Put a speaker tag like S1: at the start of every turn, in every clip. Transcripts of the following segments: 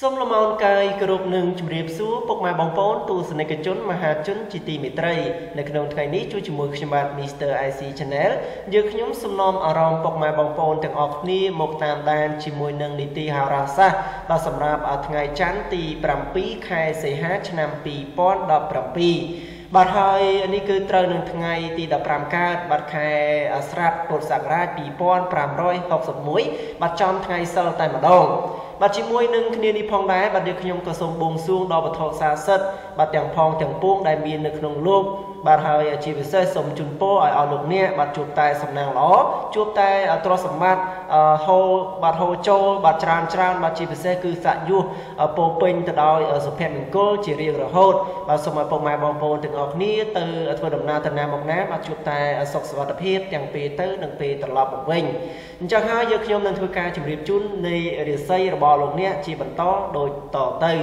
S1: សូមលំអរកាយគោរពនឹងជម្រាបសួរពុកម៉ែបងប្អូនទស្សនិកជនមហាជនជាទីមេត្រីនៅក្នុងថ្ងៃនេះជួយជាមួយខ្ញុំបាទ Mr. IC Channel យើងខ្ញុំសូមនាំអារម្មណ៍ពុកម៉ែបងប្អូនទាំងអស់គ្នាមកតាមដានជាមួយនឹងនីតិហោរាសាស្ត្របាទសម្រាប់ថ្ងៃច័ន្ទទី7ខែសីហាឆ្នាំ2017បាទហើយនេះគឺត្រូវនឹងថ្ងៃទី15កើតបាទខែស្រាប់ពុទ្ធសករាជ2561បាទចំថ្ងៃសិលតែម្ដងបាទជាមួយនឹងគ្នានេះផងដែរបាទយើងខ្ញុំក៏សូមបួងសួងដល់វត្ថុស័ក្តិសិទ្ធិបាទទាំងផងទាំងពួងដែលមាននៅក្នុងលោកបាទហើយជាពិសេសសូមជូនពរឲ្យអស់លោកអ្នកបាទជួបតែសំណាងល្អជួបតែទ្រព្យសម្បត្តិហូរបាទហូរចូលបាទច្រើនបាទជាពិសេសគឺស័ក្តិយុះពោពេញទៅដោយសុភមង្គលជារៀងរហូតបាទសូមឲ្យពុកម៉ែបងប្អូនទាំងអស់គ្នាទៅធ្វើដំណើរទៅណាមកណាបាទជួបតែសុខសុវត្ថិភាពទាំងពេលទៅនិងពេលត្រឡប់មកវិញអញ្ចឹងហើយយើងខ្ញុំនឹងធ្វើការជម្រាបជូននៃរាសីរបស់លោកអ្នកជាបន្តដូចតទៅ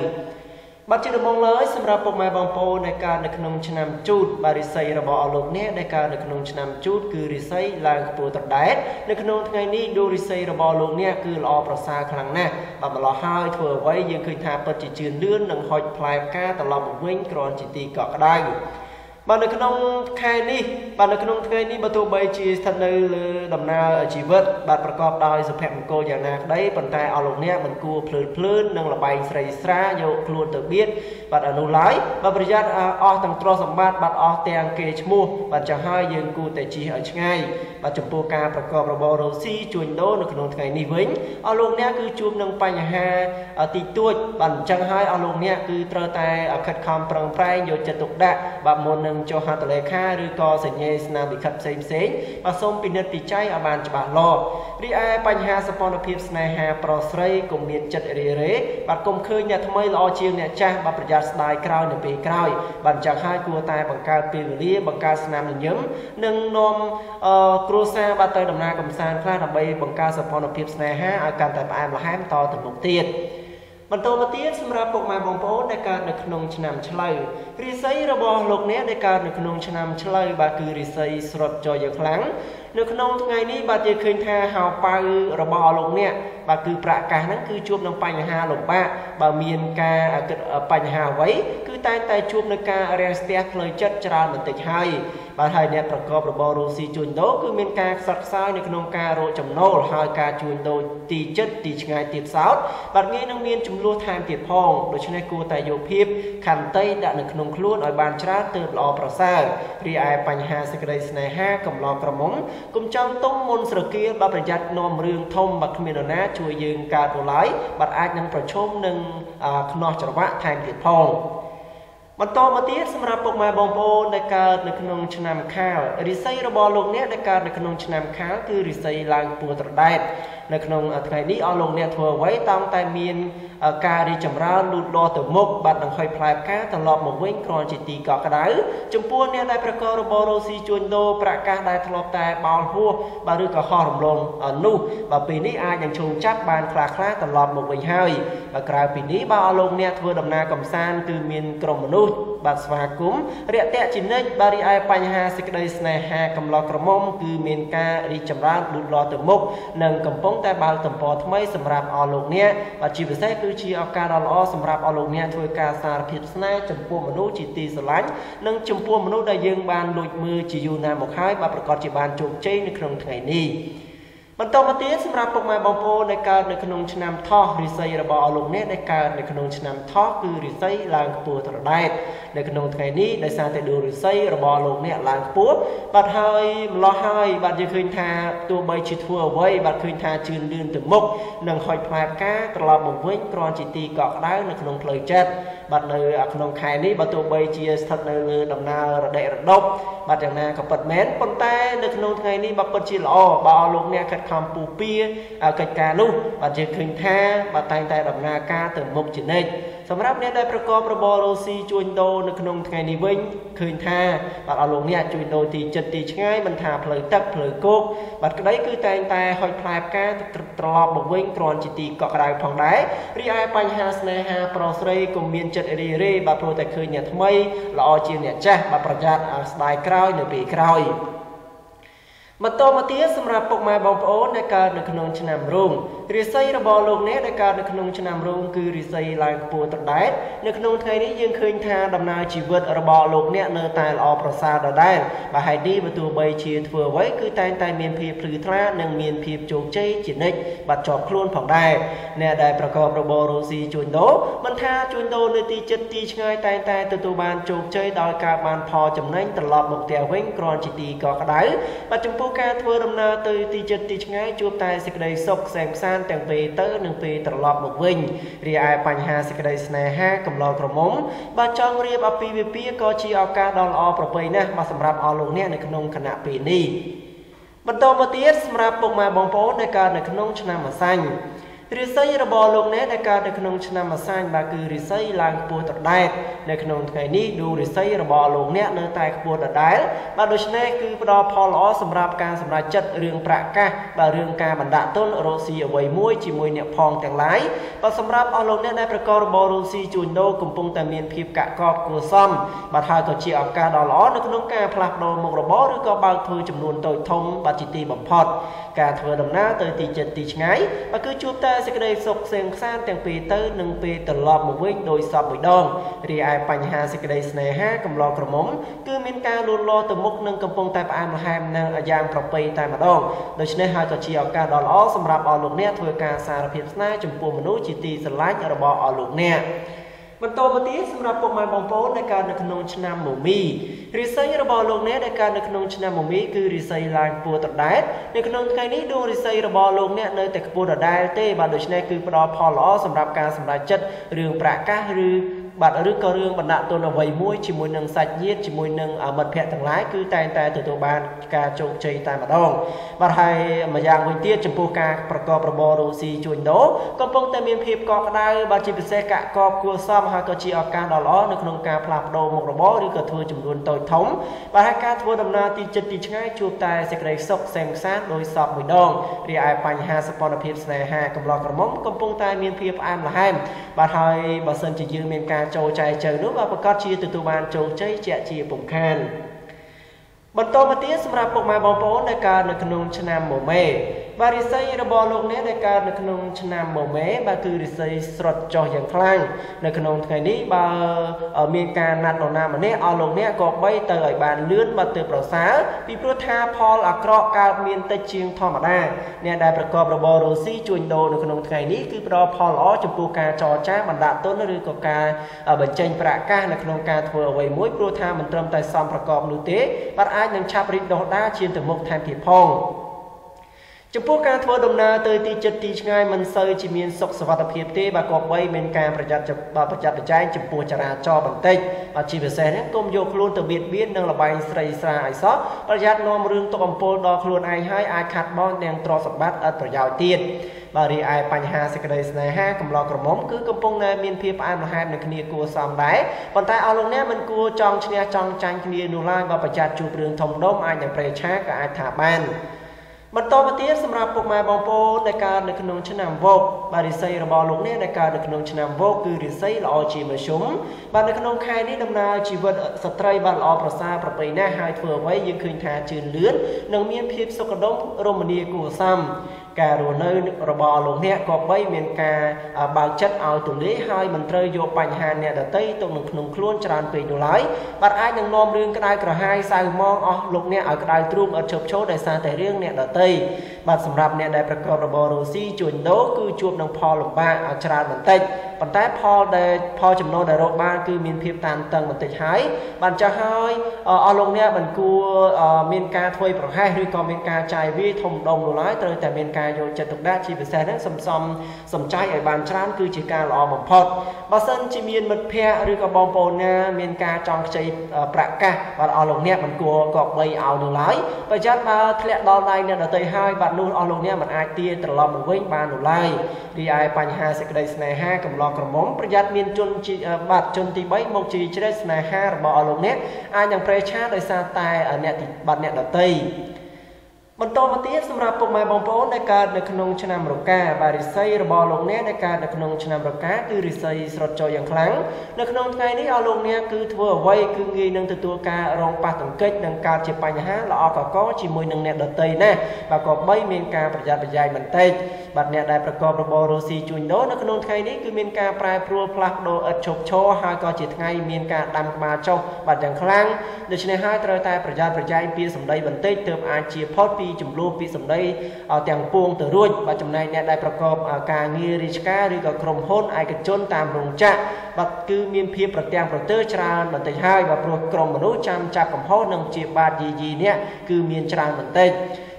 S1: បាទជាដំបូងឡើយសម្រាប់ពុកម៉ែបងប្អូនដែលកើតនៅក្នុងឆ្នាំជូតបាទរាសីរបស់អស់លោកអ្នកដែលកើតនៅក្នុងឆ្នាំជូតគឺរាសីឡើងខ្ពស់ត្រដែតនៅក្នុងថ្ងៃនេះដូរាសីរបស់លោកអ្នកគឺល្អប្រសើរខ្លាំងណាស់បាទម្ល៉េះហើយធ្វើអ្វីយើងឃើញថាពិតជាជឿនលឿននិងហុចផ្លែផ្កាត្រឡប់មកវិញគ្រាន់ជាទីកក់ក្ដៅបាទនៅក្នុងខែនេះបាទនៅក្នុងថ្ងៃនេះបើទោះបីជាស្ថិតនៅលើដំណើរជីវិតបាទប្រកបដោយសុភមង្គលយ៉ាងណាក្តីប៉ុន្តែអស់លោកអ្នកមិនគួរភ្លើននិងលបែងស្រីស្រាយកខ្លួនទៅបៀតបាទអនុឡើយបាទប្រយ័ត្នអស់ទាំងទ្រព្យសម្បត្តិបាទអស់ទាំងកេរ្តិ៍ឈ្មោះបាទចាស់ហើយយើងគួរតែជៀសឲ្យឆ្ងាយបាទចំពោះការប្រកបរបររកស៊ីជួញដូរនៅក្នុងថ្ងៃនេះវិញអស់លោកអ្នកគឺជួបនឹងបញ្ហាតិចតួចបាទអញ្ចឹងហើយអស់លោកអ្នកគឺត្រូវតែខិតខំប្រឹងប្រែងយកចិត្តទុកដាក់បាទមុននឹងចុះហត្ថលេខាឬក៏សញ្ញាស្នាមលិខិតផ្សេងបាទសូមពិនិត្យពិច័យឲ្យបានច្បាស់លាស់រីឯបញ្ហាសម្ព័ន្ធភាពស្នេហាប្រុសស្រីកុំមានចិត្តរេរេបាទកុំឃើញអ្នកថ្មីល្អជាងអ្នកចាស់បាទប្រយ័ត្នស្ដាយក្រោយនៅពេលក្រោយបាទអញ្ចឹងហើយគួរតែបង្កើតពេលវេលាបង្កើតស្នាមញញឹមនិងនាំគ្រួសារបាទទៅដំណើរកម្សាន្តខ្លះដើម្បីបង្កើតសម្ព័ន្ធភាពស្នេហាឲ្យកាន់តែផ្អែមល្ហែមតទៅមុខទៀតបន្តមកទៀតសម្រាប់ពុកម៉ែបងប្អូនដែលកើតនៅក្នុងឆ្នាំឆ្លូវរាសីរបស់លោកអ្នកដែលកើតនៅក្នុងឆ្នាំឆ្លូវបាទគឺរាសីស្រុតចយខ្លាំងនៅក្នុងថ្ងៃនេះបាទយើងឃើញថាហៅប៉ៅរបស់លោកអ្នកបាទគឺប្រកាសហ្នឹងគឺជួបនឹងបញ្ហាលំបាកបើមានការគិតបញ្ហាអ្វីគឺតែជួបនឹងការរាំងស្ទះផ្លូវចិត្តច្រើនបន្តិចហើយបាទហើយអ្នកប្រកបរបររកស៊ីជួញដូរគឺមានការខ្សត់ខ្សោយនៅក្នុងការរកចំណូលហើយការជួញដូរទីចិត្តទីឆ្ងាយទៀតសោតបាទងាយនឹងមានចំនួនថែមទៀតផងដូច្នេះគួរតែយកភាពខន្តីដាក់នៅក្នុងខ្លួនឲ្យបានច្រើនទើបល្អប្រសើររីឯបញ្ហាសេចក្តីស្នេហាកំឡងក្រមុំកុំចាំទុំមុនស្រគៀលបាទប្រយ័ត្ននាំរឿងធំបាទគ្មាននរណាជួយយើងកើតទៅឡើយបាទអាចនឹងប្រឈមនឹងខ្នោះច្រវាក់ថែមទៀតផងបន្តមកទៀតសម្រាប់ពុកម៉ែបងប្អូនដែលកើតនៅក្នុងឆ្នាំខាលរាសីរបស់លោកអ្នកដែលកើតនៅក្នុងឆ្នាំខាលគឺរាសីឡើងខ្ពស់ត្រដែតនៅក្នុងថ្ងៃនេះអស់លោកអ្នកធ្វើអ្វីតាមតែមានការរីចម្រើនលូតលាស់ទៅមុខបាទនឹងហុយផ្លែផ្កាត្រឡប់មកវិញគ្រាន់ជាទីកក់ក្ដៅចំពោះអ្នកដែលប្រកបរបររកស៊ីជួញដូរប្រកាសដែលធ្លាប់តែបោលហួសបាទឬក៏ហោះរំលងនោះបាទពេលនេះអាចនឹងឈោងចាប់បានខ្លះត្រឡប់មកវិញហើយបាទក្រៅពីនេះបាទអស់លោកអ្នកធ្វើដំណើរកម្សាន្តគឺមានក្រុមមនុស្សបាទស្វាគមន៍រាក់ទាក់ជានិច្ចបាទរីឯបញ្ហាសេចក្តីស្នេហាកំឡោះក្រមុំគឺមានការរីចម្រើនលូតលាស់ទៅមុខនិងកំពុងតែបើកទំព័រថ្មីសម្រាប់អស់លោកអ្នកបាទជាពិសេសគឺជាឱកាសដ៏ល្អសម្រាប់អស់លោកអ្នកធ្វើការសារភាពស្នេហ៍ចំពោះមនុស្សជាទីស្រឡាញ់និងចំពោះមនុស្សដែលយើងបានលួចមើលជាយូរណាស់មកហើយបាទប្រកាសជាបានជោគជ័យនៅក្នុងថ្ងៃនេះបន្តមកទៀតសម្រាប់ពុកម៉ែបងប្អូនដែលកើតនៅក្នុងឆ្នាំថោះរាសីរបស់អស់លោកអ្នកដែលកើតនៅក្នុងឆ្នាំថោះគឺរាសីឡើងខ្ពស់ត្រដែតនៅក្នុងថ្ងៃនេះដោយសារតែដូរាសីរបស់លោកអ្នកឡើងខ្ពស់បាទហើយម្លោះហើយបាទយើងឃើញថាទោះបីជាធ្វើអ្វីបាទឃើញថាជឿនលឿនទៅមុខនិងហុចផ្លែផ្កាត្រឡប់មកវិញគ្រាន់ជាទីកក់ក្ដៅនៅក្នុងផ្លូវចិត្តបាទនៅក្នុងខែនេះបើទោះបីជាស្ថិតនៅលើដំណើររដិរដប់បាទយ៉ាងណាក៏ពិតមែនប៉ុន្តែនៅក្នុងថ្ងៃនេះបាទពិតជាល្អបើអស់លោកអ្នកខិតខំពុះពៀកិច្ចការនោះបាទយើងឃើញថាបាទតែងតែដំណើរការទៅមុខជានិច្ចសម្រាប់អ្នកដែលប្រកបរបររកស៊ីជួញដូរនៅក្នុងថ្ងៃនេះវិញឃើញថាបាទអស់លោកអ្នកជួញដូរទីចិត្តទីឆ្ងាយមិនថាផ្លូវទឹកផ្លូវគោកបាទក្តីគឺតែងតែហុចផ្លែផ្កាត្រឡប់មកវិញគ្រាន់ជាទីកក់ក្ដៅផងដែររីឯបញ្ហាស្នេហាប្រុសស្រីកុំមានចិត្តរីរេបាទព្រោះតែឃើញអ្នកថ្មីល្អជាងអ្នកចាស់បាទប្រយ័ត្នស្ដាយក្រោយនៅពេលក្រោយ បន្តមកទៀតសម្រាប់ពុកម៉ែបងប្អូនដែលកើតនៅក្នុងឆ្នាំរោងរាសីរបស់លោកអ្នកដែលកើតនៅក្នុងឆ្នាំរោងគឺរាសីឡើងខ្ពស់ត្រដែតនៅក្នុងថ្ងៃនេះយើងឃើញថាដំណើរជីវិតរបស់លោកអ្នកនៅតែល្អប្រសើរដដែលបើហេតុនេះបើទោះបីជាធ្វើអ្វីគឺតែងតែមានភាពភ្លឺថ្លានិងមានភាពជោគជ័យជានិច្ចបាត់ជាប់ខ្លួនផងដែរអ្នកដែលប្រកបរបររកស៊ីជួញដូរមិនថាជួញដូរនៅទីជិតទីឆ្ងាយតែងតែទទួលបានជោគជ័យដោយការបានផលចំណេញត្រឡប់មកផ្ទះវិញគ្រាន់ជាទីកក់ក្ដៅបាទចំពោះការធ្វើដំណើរទៅទីជិតទីឆ្ងាយជួបតែសេចក្តីសុខខ្សែមខ្សាន្តទាំងពេលទៅនិងពេលត្រឡប់មកវិញរីឯបញ្ហាសេចក្តីស្នេហាកំឡុងក្រមុំបាទចង់រៀបអាពាហ៍ពិពាហ៍ក៏ជាឱកាសដ៏ល្អប្រពៃណាស់បាទសម្រាប់អស់លោកអ្នកនៅក្នុងគណៈពេលនេះបន្តមកទៀតសម្រាប់ពុកម៉ែបងប្អូនដែលកើតនៅក្នុងឆ្នាំម្សាញ់រាសីរបស់លោកអ្នកដែលកើតនៅក្នុងឆ្នាំម្សាញ់បាទគឺរាសីឡើងខ្ពស់ត្រដែតនៅក្នុងថ្ងៃនេះឌូរាសីរបស់លោកអ្នកនៅតែខ្ពស់ដដែលបាទដូច្នេះគឺផ្ដល់ផលល្អសម្រាប់ការសម្រេចចិត្តរឿងប្រាក់កាសបាទរឿងការបណ្ដាក់ទុនរកស៊ីអ្វីមួយជាមួយអ្នកផងទាំងឡាយបាទសម្រាប់អស់លោកអ្នកដែលប្រកបរបររកស៊ីជួញដូរកំពុងតែមានភាពកាក់កបគួរសមបាទហើយក៏ជាឱកាសដ៏ល្អនៅក្នុងការផ្លាស់ប្ដូរមុខរបរឬក៏បើកធ្វើចំនួនតូចធំបាទជាទីបំផុតការធ្វើដំណើរទៅទីជិតទីឆ្ងាយបាទគឺជួបតែសេចក្តីសុខខ្សែមខ្សាន្តទាំងពេលទៅនិងពេលត្រឡប់មកវិញដោយសពមួយដងរីឯបញ្ហាសេចក្តីស្នេហាកំឡុងក្រមុំគឺមានការលូតលាស់ទៅមុខនិងកំពុងតែផ្អែមល្ហែមនៅយ៉ាងប្រពៃតែម្ដងដូច្នេះហើយក៏ជាឱកាសដ៏ល្អសម្រាប់អស់លោកអ្នកធ្វើការសារភាពស្នេហ៍ចំពោះមនុស្សជាទីស្រឡាញ់របស់អស់លោកអ្នកបន្តមកទៀតសម្រាប់ពុកម៉ែបងប្អូនដែលកើតនៅក្នុងឆ្នាំមមីរាសីរបស់លោកអ្នកដែលកើតនៅក្នុងឆ្នាំមមីគឺរាសីឡើងខ្ពស់ត្រដែតនៅក្នុងថ្ងៃនេះដួងរាសីរបស់លោកអ្នកនៅតែខ្ពស់ដដែលទេបាទដូច្នេះគឺផ្ដល់ផលល្អសម្រាប់ការសម្រេចចិត្តរឿងប្រាក់កាសឬបាទឬក៏រឿងបណ្ដាក់ទុនអ្វីមួយជាមួយនឹងសាច់ញាតិជាមួយនឹងមិត្តភ័ក្តិទាំងឡាយគឺតែងតែទទួលបានការជោគជ័យតែម្ដងបាទហើយម្យ៉ាងវិញទៀតចំពោះការប្រកបរបររកស៊ីជួញដូរកំពុងតែមានភាពកក់ក្ដៅបាទជាពិសេសកាក់កបគួរសមហើយក៏ជាឱកាសដ៏ល្អនៅក្នុងការផ្លាស់ប្ដូរមុខរបរឬក៏ធ្វើចំនួនតូចធំបាទហើយការធ្វើដំណើរទីជិតទីឆ្ងាយជួបតែសេចក្តីសុខខ្សែមខ្សាន្តដោយសពមួយដងរីឯបញ្ហាសម្ព័ន្ធភាពស្នេហាកំឡុងក្រមុំកំពុងតែមានភាពផ្អែមល្ហែមបាទហើយបើសិនជាយើងមានការចូលចែកជើងនោះបាទប្រកាសជាទទួលបានជោគជ័យជាក់ជាពុំខានបន្តមកទៀតសម្រាប់ពុកម៉ែបងប្អូនដែលកើតនៅក្នុងឆ្នាំមមេបាទរាសីរបស់លោកអ្នកដែលកើតនៅក្នុងឆ្នាំមមេបាទគឺរាសីស្រុតចុះយ៉ាងខ្លាំងនៅក្នុងថ្ងៃនេះបើមានការណាត់នរណាម្នាក់អស់លោកអ្នកក៏បីទៅឲ្យបានលឿនបាទទៅប្រសើរពីព្រោះថាផលអាក្រក់កើតមានតិចជាងធម្មតាអ្នកដែលប្រកបរបររកស៊ីជួញដូរនៅក្នុងថ្ងៃនេះគឺផ្ដល់ផលល្អចំពោះការចរចាបណ្ដាក់ទុនឬក៏ការបញ្ចេញប្រាក់កាសនៅក្នុងការធ្វើអ្វីមួយព្រោះថាមិនត្រឹមតែសមប្រកបនោះទេបាទអាចនឹងឆាប់រីកដុះដាលឈានទៅមុខថែមទៀតផងចំពោះការធ្វើដំណើរទៅទីជិតទីឆ្ងាយមិនសូវជាមានសុខសុវត្ថិភាពទេបាទគប្បីមានការប្រយ័ត្នប្រចែងចំពោះចរាចរណ៍បន្តិចបាទជាពិសេសនេះកុំយកខ្លួនទៅបៀតបៀននឹងលបែងស្រីស្រាឲ្យសោះប្រយ័ត្ននាំរឿងទុកអំពលដល់ខ្លួនឯងហើយអាចខាត់បង់ទាំងទ្រព្យសម្បត្តិឥតប្រយោជន៍ទៀតបាទរីឯបញ្ហាសេចក្តីស្នេហាកំឡុងក្រមុំគឺកំពុងតែមានភាពផ្អែមល្ហែមនឹងគ្នាគួរសមដែរប៉ុន្តែអស់លោកអ្នកមិនគួរចង់ឈ្នះចង់ចាញ់គ្នានោះឡើយបើប្រយ័ត្នជួបរឿងធំដុំអាចនឹងប្រេឆាក៏អាចថាបានបន្តមកទៀតសម្រាប់ពុកម៉ែបងប្អូនដែលកើតនៅក្នុងឆ្នាំវកបាទរាសីរបស់លោកអ្នកដែលកើតនៅក្នុងឆ្នាំវកគឺរាសីល្អជាមធ្យមបាទនៅក្នុងខែនេះដំណើរជីវិតស្ត្រីបាទល្អប្រសើរប្រពៃណាស់ហើយធ្វើអ្វីយើងឃើញថាជឿនលឿននិងមានភាពសុខដុមរមនាគួរសមការរស់នៅរបស់លោកអ្នកក៏បីមានការបើកចិត្តឲ្យទូលាយហើយមិនត្រូវយកបញ្ហាអ្នកដទៃទុកនៅក្នុងខ្លួនច្រើនពេកនោះឡើយបាទអាចនឹងនាំរឿងក្តៅក្រហាយសៅហ្មងអស់លោកអ្នកឲ្យក្តៅទ្រូងអត់ឈប់ឈរដោយសារតែរឿងអ្នកដទៃបាទសម្រាប់អ្នកដែលប្រកបរបររកស៊ីជួញដូរគឺជួបនឹងផលលំបាកច្រើនបន្តិចប៉ុន្តែផលចំណូលដែលរកបានគឺមានភាពតានតឹងបន្តិចហើយបានចាស់ហើយអស់លោកអ្នកមិនគួរមានការធ្វើប្រហែសឬក៏មានការចាយវាយធំដុំនោះឡើយត្រូវតែមានការយកចិត្តទុកដាក់ជាពិសេសហ្នឹងសំចៃឲ្យបានច្រើនគឺជាការល្អបំផុតបើសិនជាមានមិត្តភ័ក្តិឬក៏បងប្អូនណាមានការចង់ខ្ចីប្រាក់កាសបាទអស់លោកអ្នកមិនគួរក៏បីឲ្យនោះឡើយប្រយ័ត្នបើធ្លាក់ដល់ដៃអ្នកដទៃហើយបាទនោះអស់លោកអ្នកមិនអាចទារត្រឡប់មកវិញបាននោះឡើយរីឯបញ្ហាសេចក្តីស្នេហាកំឡុងក្រមុំប្រយ័ត្នមានជនទី3មកជាជ្រែកស្នេហារបស់អស់លោកអ្នកអាចនឹងប្រេឆាដោយសារតែអ្នកដទៃ បន្តមកទៀតសម្រាប់ពុកម៉ែបងប្អូនដែលកើតនៅក្នុងឆ្នាំរកាបាទរិស័យរបស់លោកអ្នកដែលកើតនៅក្នុងឆ្នាំរកាគឺរិស័យស្រុតចូលយ៉ាងខ្លាំងនៅក្នុងថ្ងៃនេះឲ្យលោកអ្នកគឺធ្វើអ្វីគឺងាយនឹងទទួលការរងប៉ះទង្គិចនិងកើតជាបញ្ហាល្អកកជាមួយនឹងអ្នកដទៃណាបាទក៏បីមានការប្រយ័ត្នប្រយែងបន្តិចបាទអ្នកដែលប្រកបរបររស់ស៊ីជួញដូរនៅក្នុងថ្ងៃនេះគឺមានការប្រែប្រួលផ្លាស់ប្ដូរឥតឈប់ឈរហើយក៏ជាថ្ងៃមានការដាំក្បាលចុះបាទយ៉ាងខ្លាំងដូច្នេះហើយត្រូវតែប្រយ័ត្នប្រយែងពីសម្ដីបន្តិចទើបអាចជាផុតពីចំនួនពីសម្ដីទាំងពួងទៅរួចបាទចំណែកអ្នកដែលប្រកបការងាររាជការឬក៏ក្រុមហ៊ុនឯកជនតាមរោងចក្របាទគឺមានភាពប្រទាំងប្រទើច្រើនបន្តិចហើយបាទព្រោះក្រុមមនុស្សចាំចាប់កំហុសនិងជាបាទយីនេះគឺមានច្រើនបន្តិច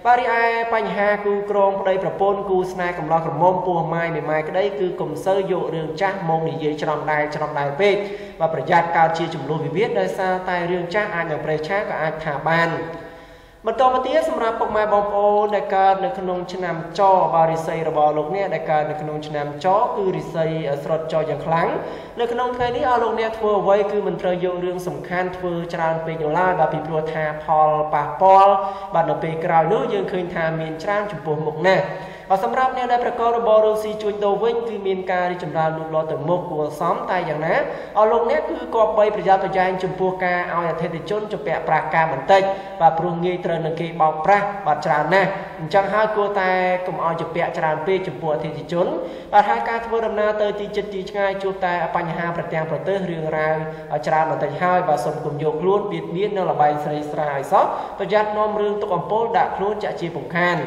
S1: បាទរីឯបញ្ហាគូក្រងប្តីប្រពន្ធគូស្នេហ៍កំឡោះក្រមុំពោះម៉ាយមេម៉ាយក្តីគឺកុំសូវយករឿងចាស់មកនិយាយច្រំដែលពេកបាទប្រយ័ត្នកើតជាចំនួនវិវាទដោយសារតែរឿងចាស់អាចនឹងប្រេះឆាក៏អាចថាបានបន្តមកទៀតសម្រាប់ពុកម៉ែបងប្អូនដែលកើតនៅក្នុងឆ្នាំចបាទរិស័យរបស់លោកអ្នកដែលកើតនៅក្នុងឆ្នាំចគឺរិស័យស្រុតចយ៉ាងខ្លាំងនៅក្នុងថ្ងៃនេះឲ្យលោកអ្នកធ្វើអ្វីគឺមិនត្រូវយករឿងសំខាន់ធ្វើច្រើនពេកនោះឡើយបាទពីព្រោះថាផលប៉ះពាល់បាទនៅពេលក្រោយនោះយើងឃើញថាមានច្រើនចំពោះមុខណាស់បាទសម្រាប់អ្នកដែលប្រកបរបររស់ស៊ីជួញដូរវិញគឺមានការរីកចម្រើនលូតលាស់ទៅមុខគួរសមតែយ៉ាងណាឲ្យលោកអ្នកគឺគប្បីប្រយ័ត្នប្រយែងចំពោះការឲ្យអតិថិជនជំពាក់ប្រាក់ការបន្តិចបាទព្រោះងាយត្រូវនឹងគេបោកប្រាស់បាទច្រើនណាស់អញ្ចឹងហើយគួរតែកុំឲ្យជំពាក់ច្រើនពេកចំពោះអតិថិជនបាទហើយការធ្វើដំណើរទៅទីជិតទីឆ្ងាយជួបតែបញ្ហាប្រទាំងប្រទើសរឿងរ៉ាវច្រើនបន្តិចហើយបាទសូមកុំយកខ្លួនបៀតបៀននៅលបែងស្រីស្រាឲ្យសោះប្រយ័ត្ននាំរឿងទុកអំពើដាក់ខ្លួនចាក់ជាពំខាន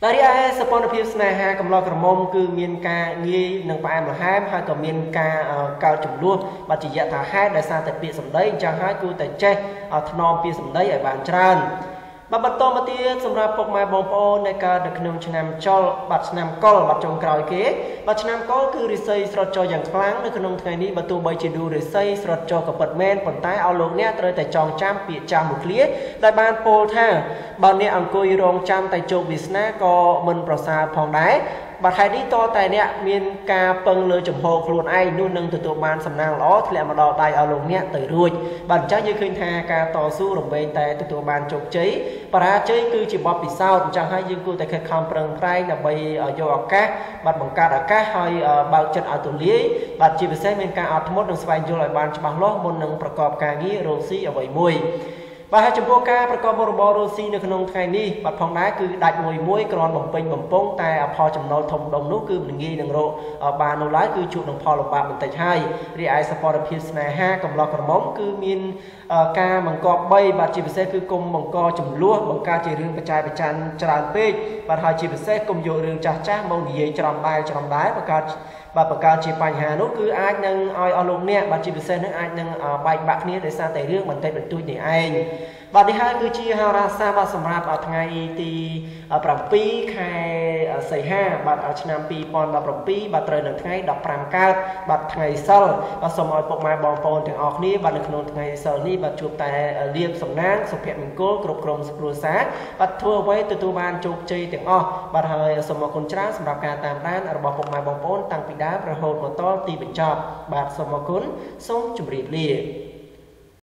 S1: តែរីឯសកម្មភាពស្នេហាកំឡោះក្រមុំគឺមានការងាយនឹងផ្អែមល្ហែមហើយក៏មានការកើតចំនួនបាទជាយថាហេតុដោយសារតែពាក្យសម្ដីអញ្ចឹងហើយគួរតែចេះថ្នមពាក្យសម្ដីឲ្យបានច្រើនបាទបន្តមកទៀតសម្រាប់ពុកម៉ែបងប្អូនដែលកើតនៅក្នុងឆ្នាំចលបាទឆ្នាំកុលបាទចុងក្រោយគេបាទឆ្នាំកុលគឺរិស័យស្រុតចយ៉ាងខ្លាំងនៅក្នុងថ្ងៃនេះបើទោះបីជាឌូរិស័យស្រុតចក៏ពិតមែនប៉ុន្តែឲ្យលោកអ្នកត្រូវតែចងចាំពាក្យចាស់មួយឃ្លាដែលបានពោលថាបើអ្នកអង្គុយរងចាំតែជោគវាសនាក៏មិនប្រសើរផងដែរបាទហេតុនេះតតែអ្នកមានការពឹងលើចំហខ្លួនឯងនោះនឹងទទួលបានសំណាងល្អធ្លាក់មកដល់ដៃឲ្យលោកអ្នកទៅរួចបាទអញ្ចឹងយើងឃើញថាការតស៊ូរំលែងតែទទួលបានជោគជ័យបរាជ័យគឺជាបទពិសោធន៍អញ្ចឹងហើយយើងគួរតែខិតខំប្រឹងប្រែងដើម្បីយកឱកាសបាទបង្កើតឱកាសឲ្យបើកចិត្តឲ្យទូលាយបាទជាពិសេសមានការអត់ធ្មត់និងស្វែងយល់ឲ្យបានច្បាស់លាស់មុននឹងប្រកបការងាររកស៊ីអ្វីមួយបាទហើយចំពោះការប្រកបរបររស់ស៊ីនៅក្នុងថ្ងៃនេះបាទផងដែរគឺដាច់មួយគ្រាន់បំពេញបំពង់តែផលចំណូលធំដុំនោះគឺមិនងាយនឹងរកបាននោះឡើយគឺជួបនឹងផលលំបាកបន្តិចហើយរីឯសកម្មភាពស្នេហាកំឡោះក្រមុំគឺមានការបង្កប់3បាទជាពិសេសគឺគុំបង្កចំនួនបង្កើតជារឿងបច្ចេកបច្ចាន់ច្រើនពេកបាទហើយជាពិសេសគុំយករឿងចាស់មកនិយាយច្រំដែលបង្កើតជាបញ្ហានោះគឺអាចនឹងឲ្យអស់លោកអ្នកបាទជាពិសេសនឹងអាចនឹងបែកបាក់គ្នាដោយសារតែរឿងបន្តិចបន្តួចនេះឯងបាទនេះហើយគឺជាហោរាសាស្ត្របាទសម្រាប់ថ្ងៃទី7ខែសីហាបាទឆ្នាំ2017បាទត្រូវនៅថ្ងៃ15កើតបាទថ្ងៃសិលបាទសូមឲ្យពុកម៉ែបងប្អូនទាំងអស់គ្នាបាទនៅក្នុងថ្ងៃសិលនេះបាទជួបតែលៀបសំណាងសុភមង្គលគ្រប់ក្រុមគ្រួសារបាទធ្វើអ្វីទទួលបានជោគជ័យទាំងអស់បាទហើយសូមអរគុណច្រើនសម្រាប់ការតាមដានរបស់ពុកម៉ែបងប្អូនតាំងពីដើមរហូតមកដល់ទីបញ្ចប់បាទសូមអរគុណសូមជម្រាបលា